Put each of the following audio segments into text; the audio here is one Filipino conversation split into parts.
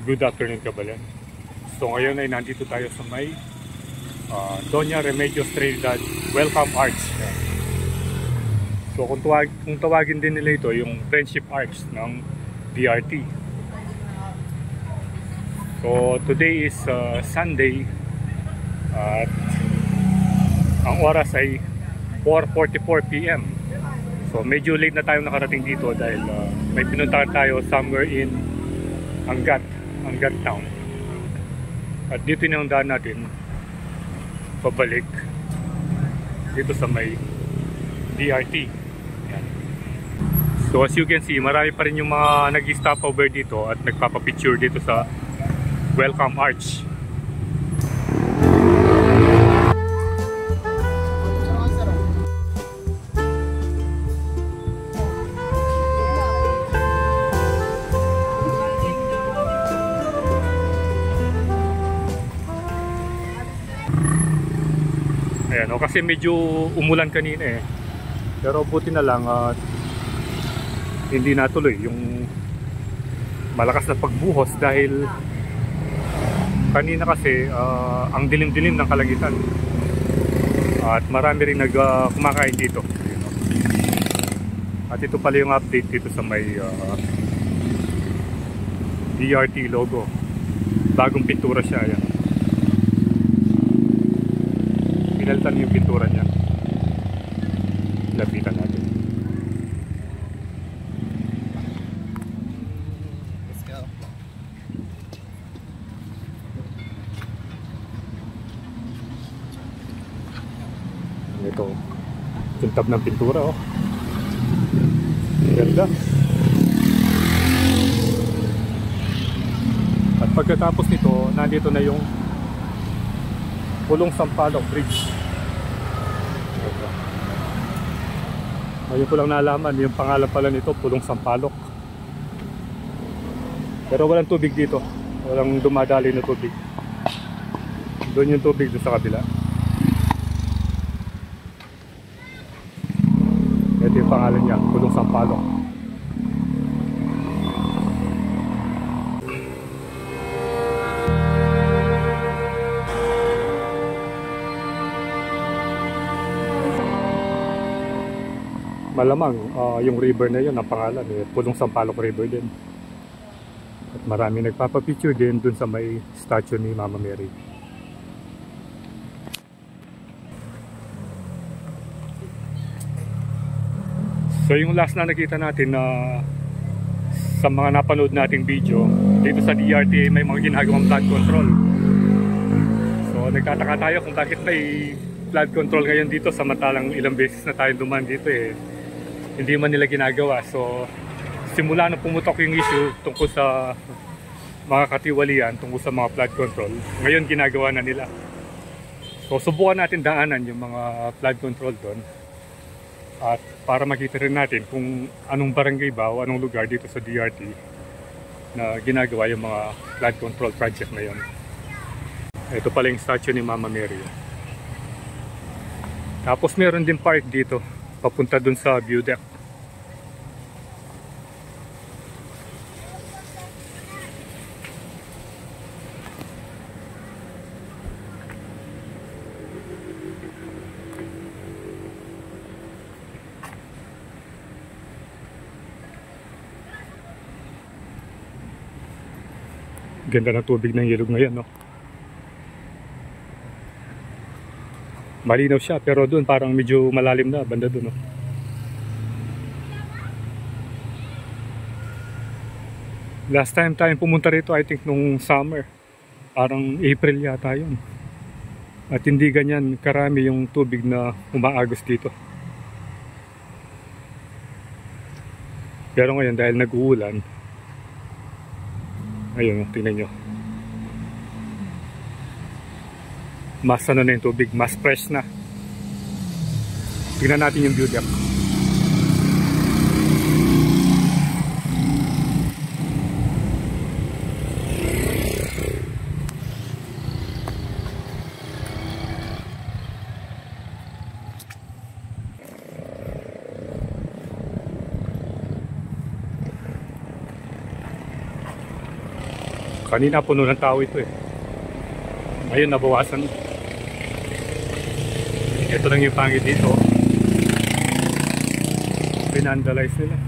Good afternoon, Kabalan. So ngayon ay nandito tayo sa may Doña Remedios Trinidad Welcome Arch. So kung tawagin din nila ito yung Friendship Arch ng DRT. So today is Sunday at ang oras ay 4:44 PM. So medyo late na tayo nakarating dito dahil may pinuntahan tayo somewhere in Angat Town. At dito yung daan natin pabalik dito sa may DRT. Yan. So as you can see, marami pa rin yung mga nag-stop over dito at nagpapapicture dito sa Welcome Arch. Ayan, kasi medyo umulan kanina eh. Pero buti na lang hindi natuloy yung malakas na pagbuhos dahil kanina kasi ang dilim-dilim ng kalangitan. At marami rin kumakain dito. At ito pala yung update dito sa may DRT logo. Bagong pintura siya. Ayan. Pinalitan yung pintura niya. Lapitan natin. Let's go. Ito. Kintab ng pintura oh. Ganda. At pagkatapos nito, nandito na yung Pulong Sampaloc Bridge. Ngayon ko lang nalaman yung pangalan pala nito, Pulong Sampaloc. Pero walang tubig dito. Walang dumadali na tubig. Doon yung tubig doon sa kabila. Ito yung pangalan niya, Pulong Sampaloc. Malamang yung river na yun, ang pangalan Pulong Sampaloc River din. At marami nagpapapicture din dun sa may statue ni Mama Mary. So yung last na nakita natin sa mga napanood nating video, dito sa DRT may mga ginagawang flood control. So nagtataka tayo kung bakit may flood control ngayon dito samantalang ilang beses na tayo dumaan dito hindi man nila ginagawa. So simula na pumutok yung issue tungkol sa mga katiwalian, tungkol sa mga flood control, ngayon ginagawa na nila. So subukan natin daanan yung mga flood control doon at para makita rin natin kung anong barangay ba o anong lugar dito sa DRT na ginagawa yung mga flood control project na yun. Ito pala yung statue ni Mama Mary. Tapos meron din park dito papunta dun sa view deck. Ganda ng tubig ng ilog ngayon, no? Malinaw siya, pero doon parang medyo malalim na, banda doon, no? Last time tayong pumunta rito, I think nung summer, parang April yata yun. At hindi ganyan karami yung tubig na umaagos dito. Pero ngayon dahil nag-uulan, ayun, tingnan nyo. Mas ano na yung tubig, mas fresh na. Tingnan natin yung view deck. Kanina puno ng tao ito eh. Ngayon nabawasan. Ito lang yung pangit dito. Pinandalize nila.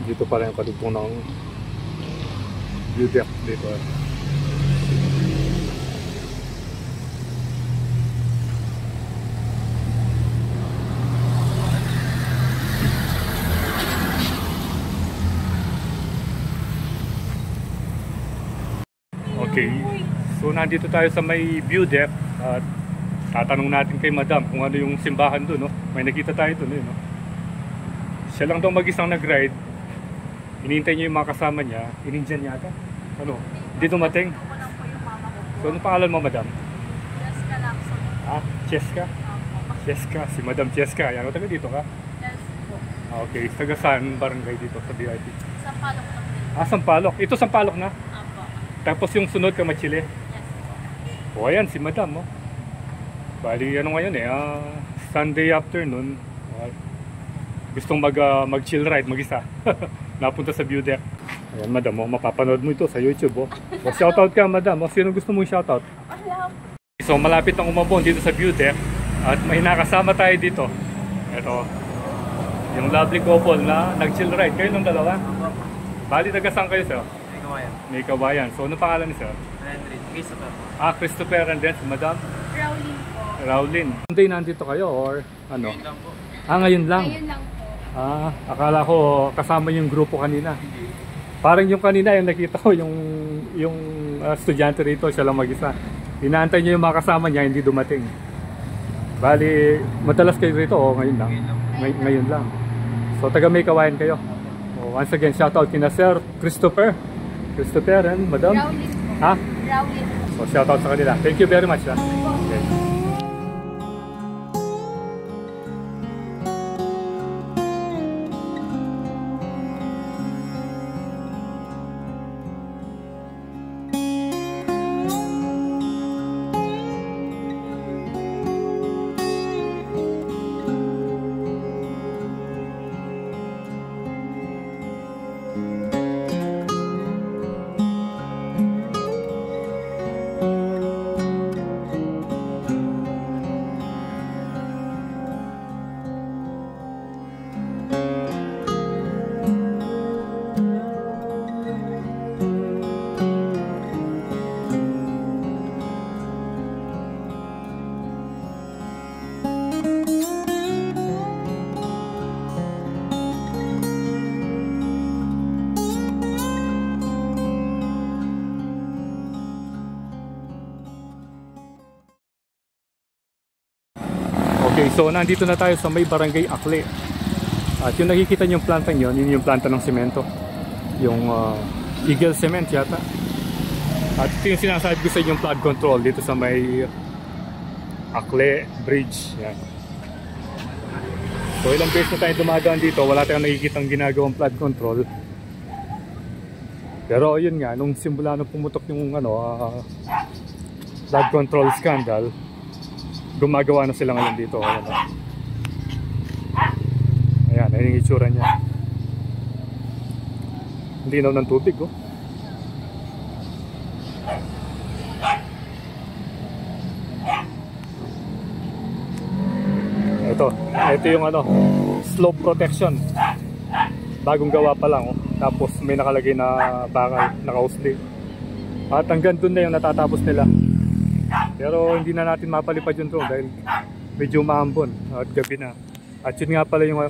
Dito pala yung kadugtong ng view deck dito. Okay, so nandito tayo sa may view deck at tatanong natin kay Madam kung ano yung simbahan doon, no? May nakita tayo doon, no? Siya lang daw mag-isang nag-ride. Hinihintay niya yung mga kasama niya. Inindian yata. Ano? Hindi dumating. So ano pangalan mo, Madam? Cheska lang. Ah, Cheska? Cheska, si Madam Cheska. Yan, taga dito ka? Yes po. Okay, taga saan barangay dito sa DIT? Sampalok lang din. Ah, Sampalok. Ito Sampalok na? Apo. Tapos yung sunod ka Machile. Yes po. O ayan, si Madam, oh. Bali, ano ngayon eh, Sunday afternoon. Gustong mag-chill ride, mag-isa. Napunta sa view deck. Ayan, Madam, oh, mapapanood mo ito sa YouTube, oh. O, shoutout ka, Madam. O, sino gusto mong shoutout? Wala. So, malapit ng umabon dito sa view deck. At may nakasama tayo dito. Ito, yung lovely couple na nag-chill ride. Kayo nung dalawa? Bali, taga-saan kayo, sir? May kawayan. May Kawayan. So, ano pangalan ni sir? Henry. Christopher. Ah, Christopher and then si Madam? Rowling po. Rowlin. Hindi nandito kayo or ano? Ngayon lang po. Ah, ngayon lang. Ngayon lang po. Ah, akala ko kasama yung grupo kanina. Parang yung kanina yung nakita ko yung estudyante rito, siya lang mag-isa. Inaantay niya yung mga kasama niya, hindi dumating. Bali, madalas kayo rito o ngayon lang? Ngayon lang. So taga May Kawayan kayo. So, once again, shout out kina Sir Christopher. Christopher and Madam? Rowling po. Ha? Rowling po. So shout out sa kanila. Thank you very much. Ha? Okay. Okay, so nandito na tayo sa may barangay Akle. At yung nakikita nyo yung planta nyo, yun yung planta ng semento. Yung Eagle Cement yata. At ito yung sinasabi ko sa inyong flood control dito sa may Akle Bridge. Yan. So ilang beses na tayo dumadaan dito, wala tayong nakikitang ginagawang flood control. Pero yun nga, nung simula nung pumutok yung flood control scandal, gumagawa na sila ngayon dito. Ayan, ayun yung itsura niya. Hindi na ng tubig, oh. Ito yung slope protection. Bagong gawa pa lang, oh. Tapos may nakalagay na bakal, naka-hosli. At hanggang dun na yung natatapos nila. Pero hindi na natin mapalipad yung drone dahil medyo maambon at gabi na. At yun nga pala yung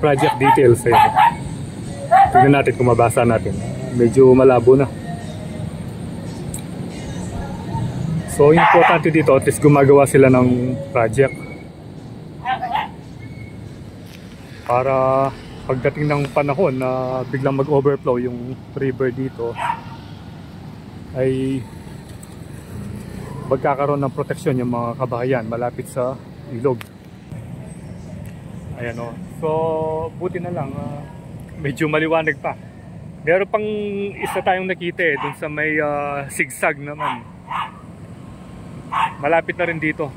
project details. Tingnan natin kung mabasa natin. Medyo malabo na. So importante dito, at least gumagawa sila ng project para pagdating ng panahon na biglang mag-overflow yung river dito ay magkakaroon ng proteksyon yung mga kabahayan malapit sa ilog. Ayan, o. So buti na lang medyo maliwanag pa. Meron pang isa tayong nakita dun sa may sigsag naman. Malapit na rin dito.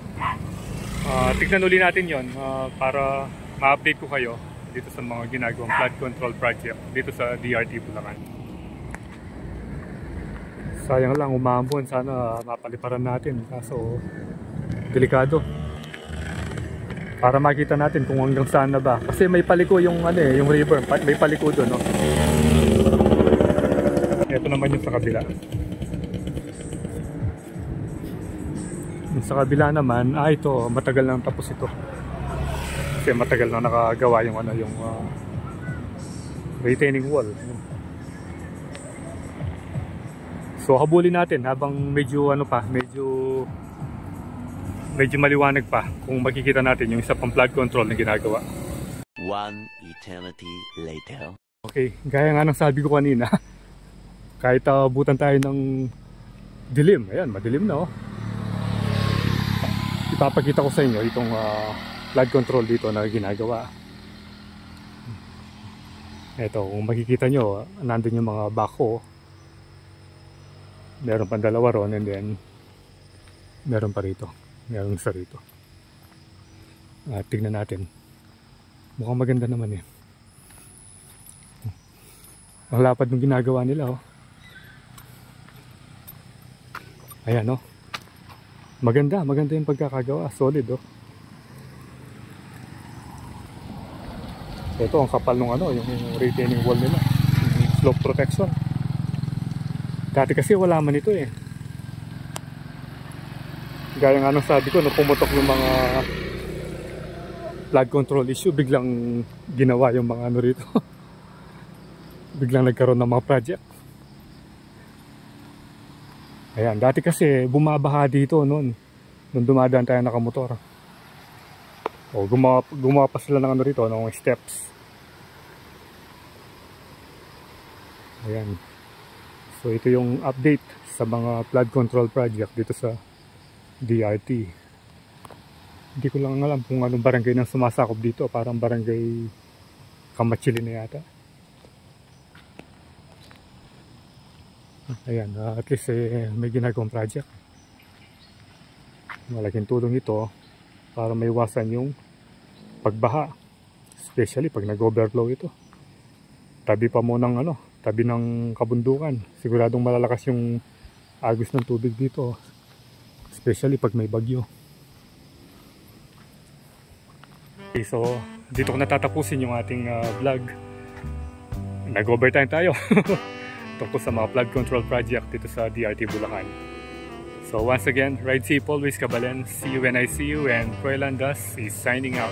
Tignan uli natin yon para ma-update ko kayo dito sa mga ginagawang flood control project dito sa DRT Bulacan. Sayang lang umambon, sana mapaliparan natin, kaso delikado. Para makita natin kung hanggang saan na ba, kasi may paliko yung yung river, may paliko doon, no? Ito naman yung sa kabila. Yung sa kabila naman, ito matagal nang tapos ito. Kasi matagal na nakagawa yung yung retaining wall. So habulin natin habang medyo medyo maliwanag pa kung makikita natin yung isa pang flood control na ginagawa. One eternity later. Okay, gaya nga ng sabi ko kanina, kahit abutan tayo ng dilim, ayan, madilim na, oh. Ipapakita ko sa inyo itong flood control dito na ginagawa. Ito, kung makikita nyo, nandun yung mga backhoe. Meron pa dalawa ron, and then meron pa rito. Meron isa rito. Tignan natin. Mukhang maganda naman eh. Ang lapad ng ginagawa nila, oh. Ayan, oh. Maganda yung pagkakagawa. Solid, oh. Ito ang kapal ng yung retaining wall nila. Slope protection. Dati kasi wala man ito eh. Gaya nga nung sabi ko, no, pumutok yung mga flood control issue, biglang ginawa yung mga rito. Biglang nagkaroon ng mga project. Ayan, dati kasi bumabaha dito noon. Nung dumadaan tayo nakamotor. O, gumawa pa sila ng rito, ng steps. Ayan. So ito yung update sa mga flood control project dito sa DRT. Hindi ko lang alam kung anong barangay nang sumasakop dito. Parang barangay Kamachili na yata. Ayan, at least may ginagawang project. Malaking tulong ito para maiwasan yung pagbaha. Especially pag nag-overflow ito. Tabi pa mo ng tabi ng kabundukan. Siguradong malalakas yung agos ng tubig dito. Especially pag may bagyo. Okay, so dito ko natatapusin yung ating vlog. Nag-overtime tayo tungkol sa mga flood control project dito sa DRT Bulacan. So once again, ride safe always, Kabalen. See you when I see you, and Froilan Das is signing out.